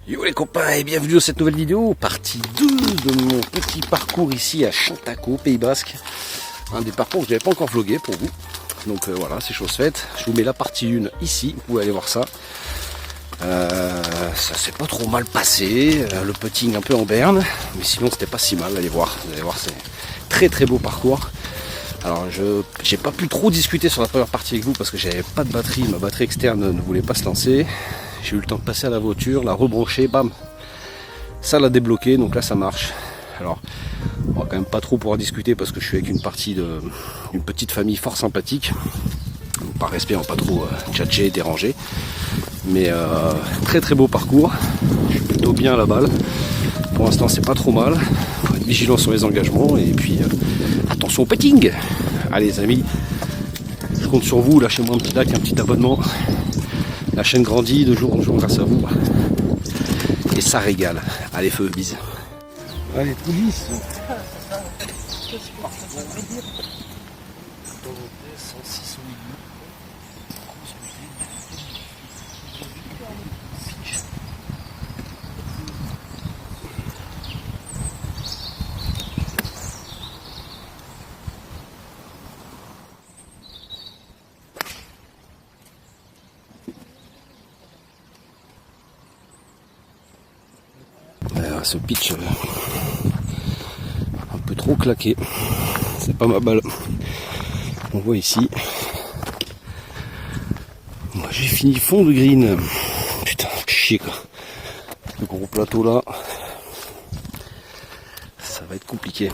Yo les copains et bienvenue dans cette nouvelle vidéo, partie 2 de mon petit parcours ici à Chantaco, Pays Basque. Un des parcours que je n'avais pas encore vlogué pour vous. Donc voilà, c'est chose faite. Je vous mets la partie 1 ici, vous pouvez aller voir ça. Ça s'est pas trop mal passé, le putting un peu en berne, mais sinon c'était pas si mal, allez voir. Vous allez voir, c'est très très beau parcours. Alors j'ai pas pu trop discuter sur la première partie avec vous parce que j'avais pas de batterie, ma batterie externe ne voulait pas se lancer. J'ai eu le temps de passer à la voiture, la rebrancher, bam, ça l'a débloqué, donc là ça marche. Alors on va quand même pas trop pouvoir discuter parce que je suis avec une petite famille fort sympathique. Donc, par respect, on va pas trop tchatcher, déranger. Mais très très beau parcours, je suis plutôt bien à la balle. Pour l'instant c'est pas trop mal, faut être vigilant sur les engagements et puis attention au putting. Allez les amis, je compte sur vous, lâchez-moi un petit like, un petit abonnement. La chaîne grandit de jour en jour grâce à vous. Et ça régale. Allez feu, bise. Allez, tout lisse. Ce pitch un peu trop claqué, c'est pas ma balle. On voit ici, moi j'ai fini fond de green. Putain, chier quoi. Le gros plateau là, ça va être compliqué.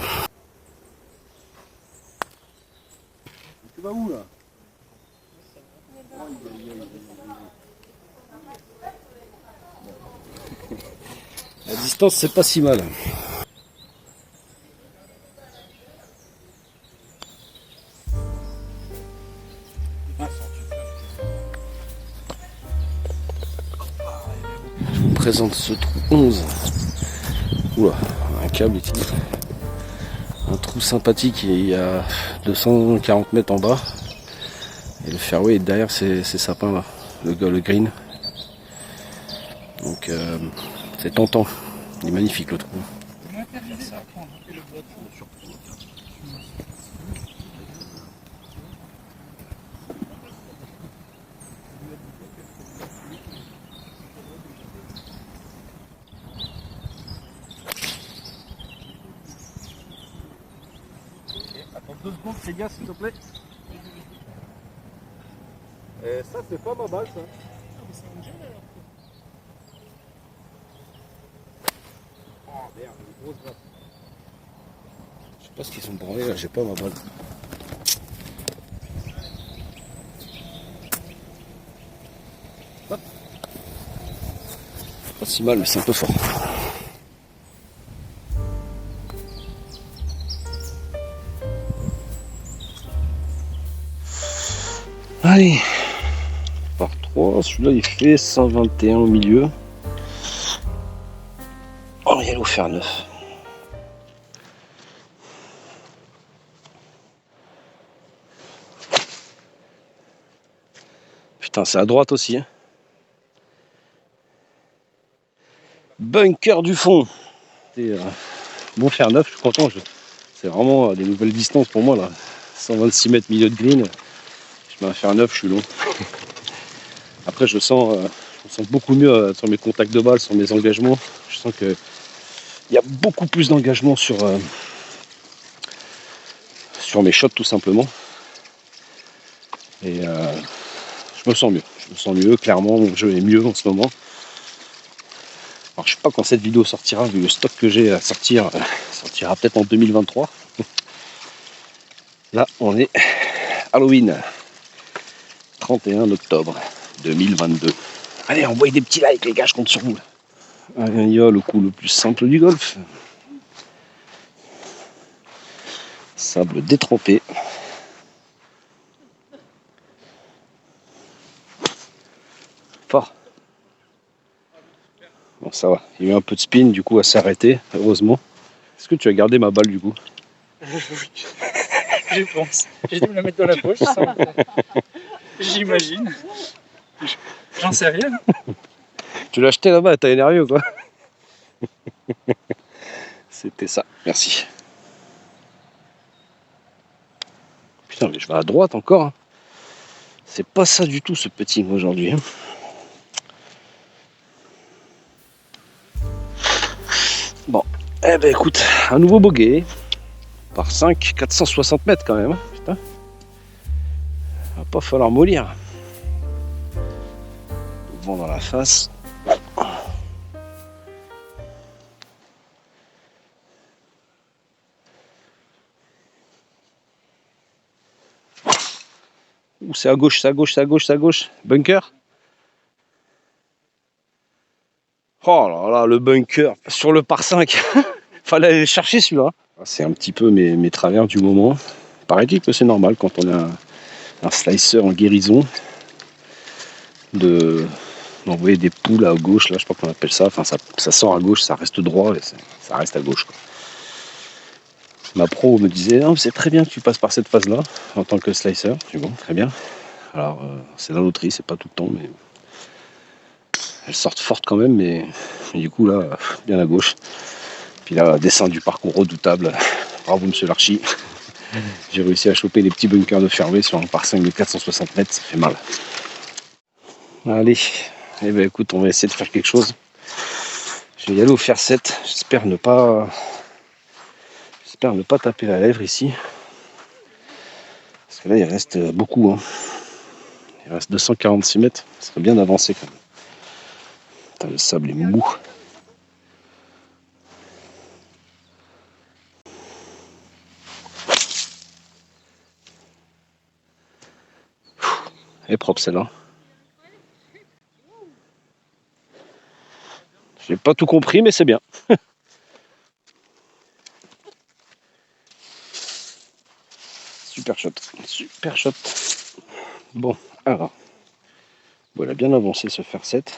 Tu vas où là? La distance c'est pas si mal. Je vous présente ce trou 11. Oula, un câble ici. Un trou sympathique, il y a 240 mètres en bas. Et le fairway est derrière ces sapins là, le green. Donc c'est tentant. Il est magnifique le trou. Attends 2 secondes, les gars, s'il te plaît. Et ça, c'est pas ma balle, ça. Oh merde, une grosse balle. Je sais pas ce qu'ils sont branlés là, j'ai pas ma balle. Hop. Pas si mal, mais c'est un peu fort. Allez, par 3, celui-là il fait 121 au milieu. On va y aller au fer 9. Putain, c'est à droite aussi. Hein. Bunker du fond. Bon fer 9, je suis content. C'est vraiment des nouvelles distances pour moi là. 126 mètres milieu de green. Je mets un fer 9, je suis long. Après je sens beaucoup mieux sur mes contacts de balle, sur mes engagements. Je sens que il y a beaucoup plus d'engagement sur mes shots tout simplement. Et je me sens mieux. Je me sens mieux, clairement mon jeu est mieux en ce moment. Alors je sais pas quand cette vidéo sortira, vu le stock que j'ai à sortir, sortira peut-être en 2023. Là on est Halloween, 31 octobre 2022. Allez, envoyez des petits likes les gars, je compte sur vous. Allez, il y a le coup le plus simple du golf. Sable détrempé. Fort. Bon ça va, il y a eu un peu de spin, du coup elle s'est arrêtée, heureusement. Est-ce que tu as gardé ma balle du coup? Oui, je pense. J'ai dû me la mettre dans la poche, j'imagine. J'en sais rien. Tu l'as acheté là-bas, t'as énervé ou quoi? C'était ça, merci. Putain, mais je vais à droite encore. Hein. C'est pas ça du tout ce petit aujourd'hui. Hein. Bon, eh ben écoute, un nouveau bogey par 5, 460 mètres quand même. Hein. Putain, va pas falloir mollir. Le vent dans la face. Ouh, c'est à gauche, c'est à gauche, c'est à gauche, c'est à gauche. Bunker. Oh là là, le bunker sur le par 5. Fallait aller le chercher celui-là. C'est un petit peu mes travers du moment. Paraît-il que c'est normal quand on a un slicer en guérison d'envoyer des poules à gauche, là je sais pas comment on appelle ça. Enfin ça sort à gauche, ça reste droit et ça reste à gauche. Quoi. Ma pro me disait non, c'est très bien que tu passes par cette phase là en tant que slicer. Je dis bon, très bien. Alors c'est la loterie, c'est pas tout le temps, mais elles sortent fortes quand même, mais du coup là, bien à gauche. Puis là, dessin du parcours redoutable. Bravo monsieur l'archi. J'ai réussi à choper les petits bunkers de Fairway sur un par 5 de 460 mètres, ça fait mal. Allez, eh ben écoute, on va essayer de faire quelque chose. Je vais y aller au fer 7. J'espère ne pas taper la lèvre ici. Parce que là, il reste beaucoup. Hein. Il reste 246 mètres. Ce serait bien d'avancer quand même. Putain, le sable est mou. Elle est propre celle-là. J'ai pas tout compris, mais c'est bien. Super shot. Super shot. Bon, alors. Voilà, bien avancé ce fer 7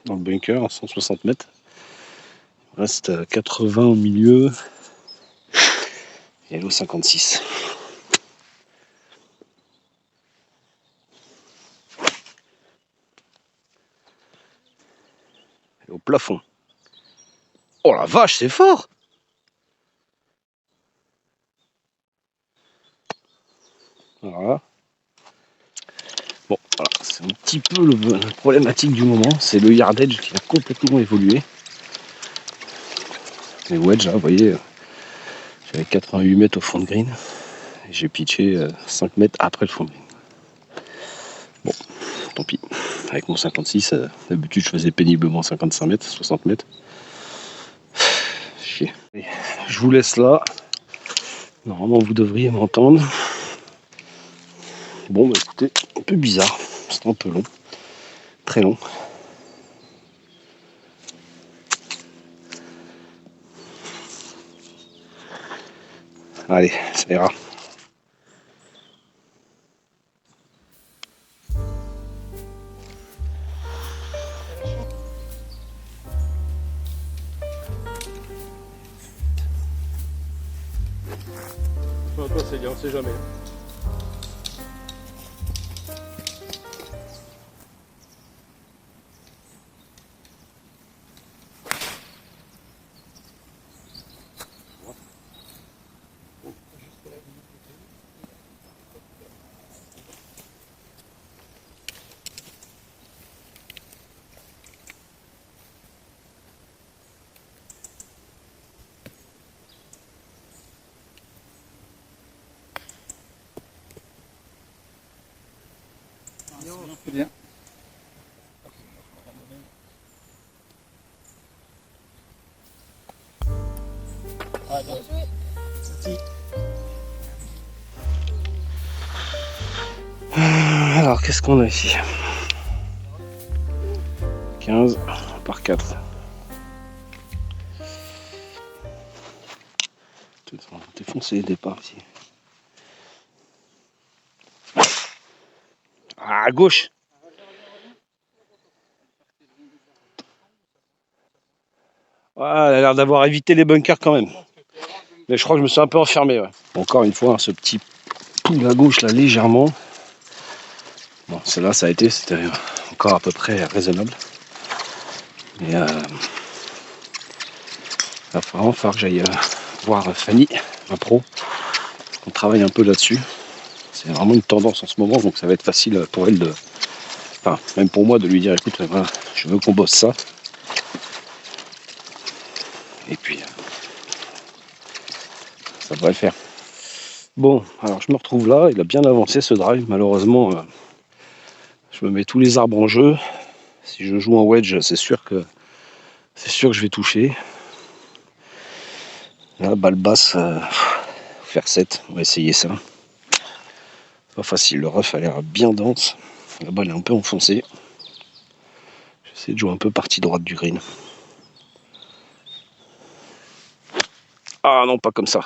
dans le bunker à 160 mètres. Il reste 80 au milieu. Et l'eau 56. Et au plafond. Oh la vache, c'est fort! Voilà. Bon, voilà, c'est un petit peu le problématique du moment, c'est le yardage qui a complètement évolué. Les wedges, là, vous voyez, j'avais 88 mètres au fond de green, et j'ai pitché 5 mètres après le fond de green. Bon, tant pis. Avec mon 56, d'habitude je faisais péniblement 55 mètres, 60 mètres. Chier. Je vous laisse là. Normalement vous devriez m'entendre. Bon bah écoutez, un peu bizarre, c'est un peu long, très long. Allez, ça ira. Toi c'est bien, on sait jamais. C'est bien. Ah, bien joué. Alors qu'est-ce qu'on a ici? 15 par 4. T'es foncé les départs ici. Ah, à gauche. Ah, elle a l'air d'avoir évité les bunkers quand même. Mais je crois que je me suis un peu enfermé. Ouais. Encore une fois, hein, ce petit poule à gauche là légèrement. Bon, celle-là ça a été, c'était encore à peu près raisonnable. Et il va vraiment falloir que j'aille voir Fanny, ma pro. On travaille un peu là-dessus. C'est vraiment une tendance en ce moment, donc ça va être facile pour elle de... Enfin, même pour moi de lui dire, écoute, voilà, je veux qu'on bosse ça. Et puis, ça devrait le faire. Bon, alors je me retrouve là, il a bien avancé ce drive, malheureusement, je me mets tous les arbres en jeu. Si je joue en wedge, c'est sûr que je vais toucher. Là, balle basse, faire 7, on va essayer ça. Pas facile, le rough a l'air bien dense. La balle est un peu enfoncée. J'essaie de jouer un peu partie droite du green. Ah non, pas comme ça.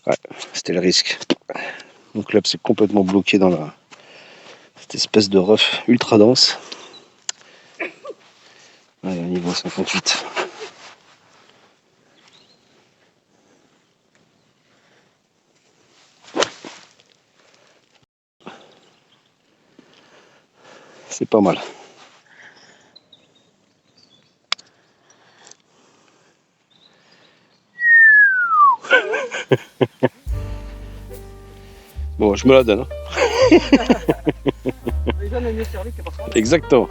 Ouais, c'était le risque. Mon club s'est complètement bloqué dans cette espèce de rough ultra dense. Allez, niveau 58. C'est pas mal. Bon, je me la donne. Exactement.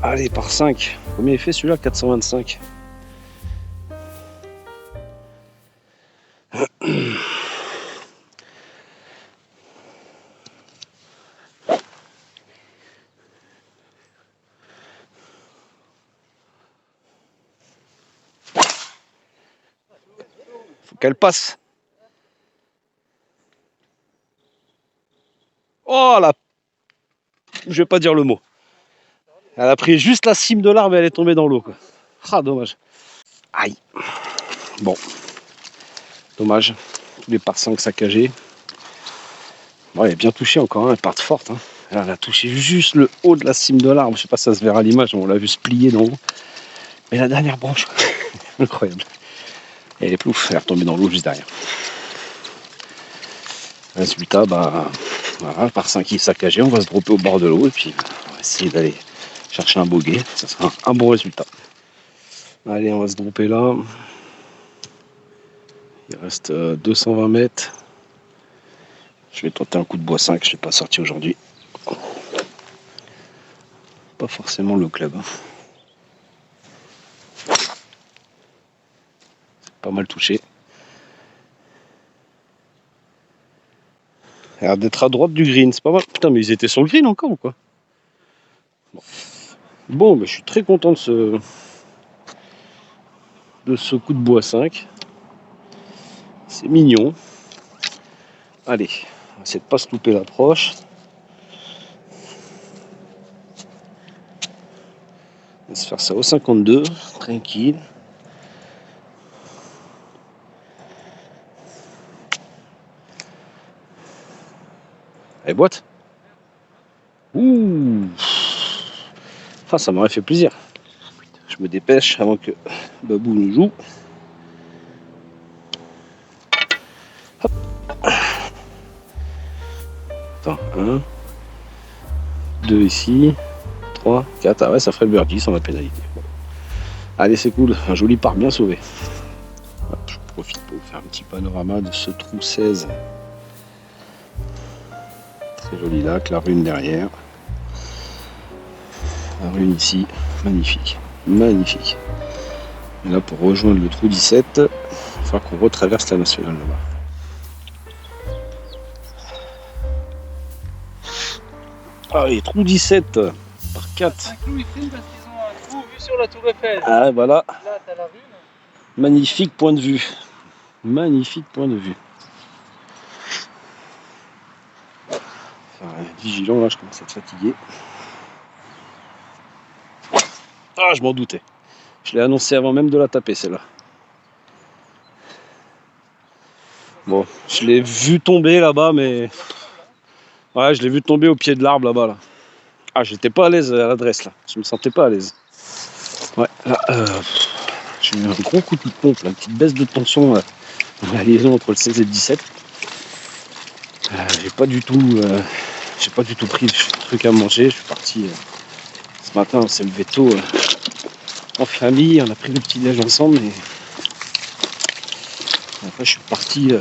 Allez, par 5. Combien il fait celui-là? 425. Faut qu'elle passe. Oh là, je vais pas dire le mot. Elle a pris juste la cime de l'arbre et elle est tombée dans l'eau, quoi. Ah, dommage. Aïe. Bon. Dommage. Tous les par 5 saccagés. Bon, elle est bien touchée encore, hein. Elle part forte. Hein. Elle a touché juste le haut de la cime de l'arbre. Je sais pas si ça se verra à l'image, on l'a vu se plier d'en haut. Mais la dernière branche, incroyable. Et elle est plouf, elle est retombée dans l'eau juste derrière. Résultat, bah voilà, par 5 qui saccagé, on va se dropper au bord de l'eau et puis on va essayer d'aller chercher un bogey. Ça sera un bon résultat. Allez, on va se dropper là. Il reste 220 mètres. Je vais tenter un coup de bois 5, je ne l'ai pas sorti aujourd'hui. Pas forcément le club. Hein. C'est pas mal touché. Il a l'air d'être à droite du green, c'est pas mal. Putain, mais ils étaient sur le green encore ou quoi? Bon, mais je suis très content de ce coup de bois 5. C'est mignon. Allez, on va essayer de pas se louper l'approche. On va se faire ça au 52, tranquille. Allez, boîte. Ouh. Ah, ça m'aurait fait plaisir. Je me dépêche avant que Babou nous joue. Hop. Attends, 1, 2 ici, 3, 4. Ah ouais, ça ferait le birdie sans la pénalité. Bon. Allez, c'est cool. Un joli par bien sauvé. Hop, je profite pour vous faire un petit panorama de ce trou 16. Très joli lac, la rune derrière. La rune ici, magnifique. Magnifique. Et là, pour rejoindre le trou 17, il va falloir qu'on retraverse la nationale là-bas. Allez, trou 17 par 4. Un clou, ils filment parce qu'ils ont un trou vu sur la tour Eiffel. Ah, voilà. Là, t'as la rune. Magnifique point de vue. Magnifique point de vue. Enfin, vigilant, là, je commence à être fatigué. Ah, je m'en doutais. Je l'ai annoncé avant même de la taper, celle-là. Bon, je l'ai vu tomber là-bas, mais... Ouais, je l'ai vu tomber au pied de l'arbre là-bas, là. Ah, j'étais pas à l'aise à l'adresse, là. Je me sentais pas à l'aise. Ouais, là, j'ai eu un gros coup de pompe, là, une petite baisse de tension là, dans la liaison entre le 16 et le 17. J'ai pas du tout j'ai pas du tout pris le truc à manger. Je suis parti ce matin, on s'est levé tôt en famille, on a pris le petit déj ensemble et après je suis parti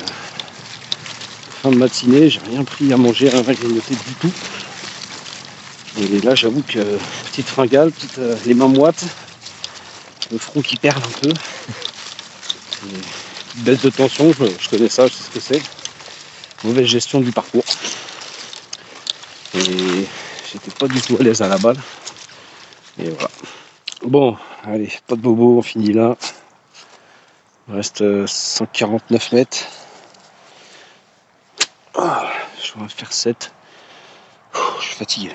fin de matinée, j'ai rien pris à manger, rien grignoté du tout. Et là j'avoue que petite fringale, les mains moites, le front qui perle un peu. Et baisse de tension, je connais ça, je sais ce que c'est. Mauvaise gestion du parcours. Et j'étais pas du tout à l'aise à la balle. Et voilà. Bon, allez, pas de bobo, on finit là. Il reste 149 mètres. Ah, je vais faire 7. Je suis fatigué.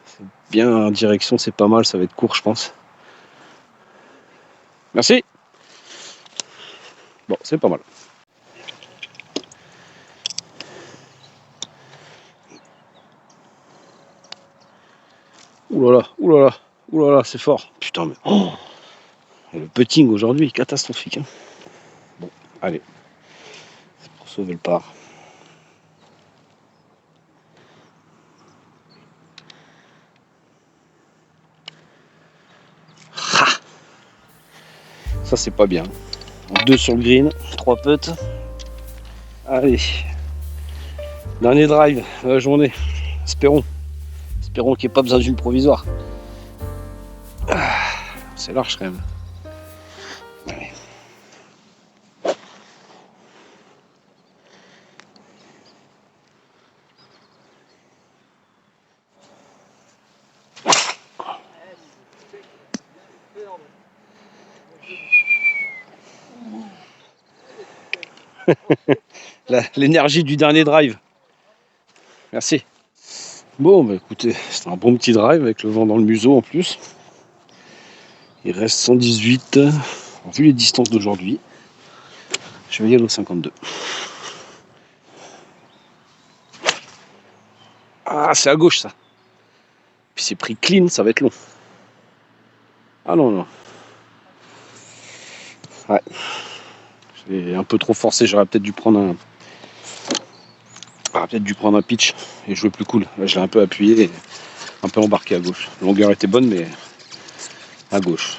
C'est bien en direction, c'est pas mal, ça va être court je pense. Merci. Bon, c'est pas mal. Ouh là là, ouh là là, ouh là là, c'est fort. Putain, mais oh, le putting aujourd'hui est catastrophique. Hein. Bon, allez, c'est pour sauver le par. Ah, ça c'est pas bien. 2 sur le green, 3 putts. Allez, dernier drive de la journée. Espérons qu'il n'y ait pas besoin d'une provisoire. Ah, c'est large quand même. Allez. L'énergie du dernier drive. Merci. Bon, bah écoutez, c'est un bon petit drive avec le vent dans le museau en plus. Il reste 118. Vu les distances d'aujourd'hui, je vais y aller au 52. Ah, c'est à gauche ça. Puis c'est pris clean, ça va être long. Ah non, non. Ouais. J'ai un peu trop forcé, j'aurais peut-être dû prendre un pitch et jouer plus cool. Là, je l'ai un peu appuyé et un peu embarqué à gauche. La longueur était bonne, mais à gauche.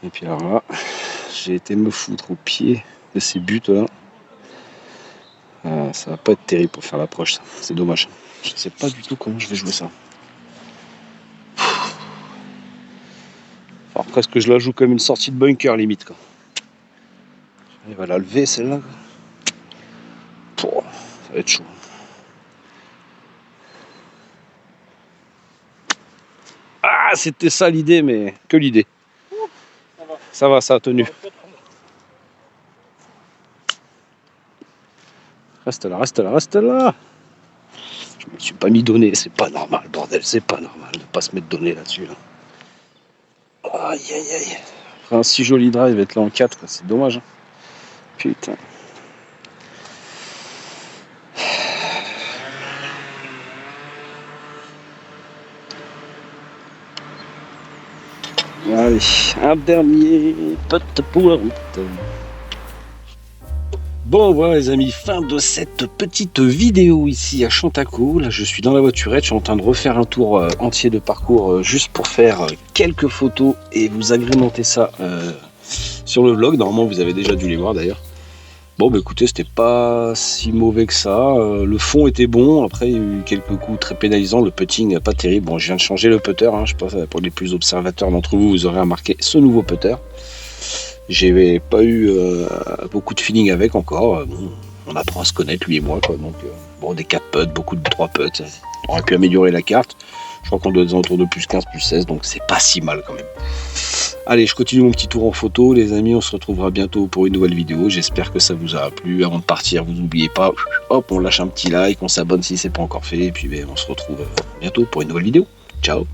Et puis alors là, j'ai été me foutre au pied de ces buts là. Ça va pas être terrible pour faire l'approche, ça. C'est dommage. Je sais pas du tout comment je vais jouer ça. Alors presque je la joue comme une sortie de bunker limite quoi. Il va la lever celle-là. Ça va être chaud. Ah, c'était ça l'idée, mais que l'idée. Ça va, ça a tenu. Reste là, reste là, reste là. Je me suis pas mis donné, c'est pas normal, bordel, c'est pas normal de pas se mettre donné là-dessus. Là. Aïe aïe aïe. Après un si joli drive être là en 4, c'est dommage. Hein. Putain. Allez, un dernier putt pour la route. Bon voilà les amis, fin de cette petite vidéo ici à Chantaco. Là je suis dans la voiturette, je suis en train de refaire un tour entier de parcours juste pour faire quelques photos et vous agrémenter ça sur le vlog. Normalement vous avez déjà dû les voir d'ailleurs. Bon bah écoutez, c'était pas si mauvais que ça. Le fond était bon, après il y a eu quelques coups très pénalisants, le putting pas terrible. Bon je viens de changer le putter, hein. Je pense pour les plus observateurs d'entre vous, vous aurez remarqué ce nouveau putter. J'ai pas eu beaucoup de feeling avec encore. Bon, on apprend à se connaître lui et moi quoi. Donc bon, des 4 putts, beaucoup de 3 putts. On aurait pu améliorer la carte. Je crois qu'on doit être autour de plus 15, plus 16, donc c'est pas si mal quand même. Allez, je continue mon petit tour en photo, les amis. On se retrouvera bientôt pour une nouvelle vidéo. J'espère que ça vous a plu. Avant de partir, vous n'oubliez pas, hop, on lâche un petit like, on s'abonne si c'est pas encore fait. Et puis on se retrouve bientôt pour une nouvelle vidéo. Ciao.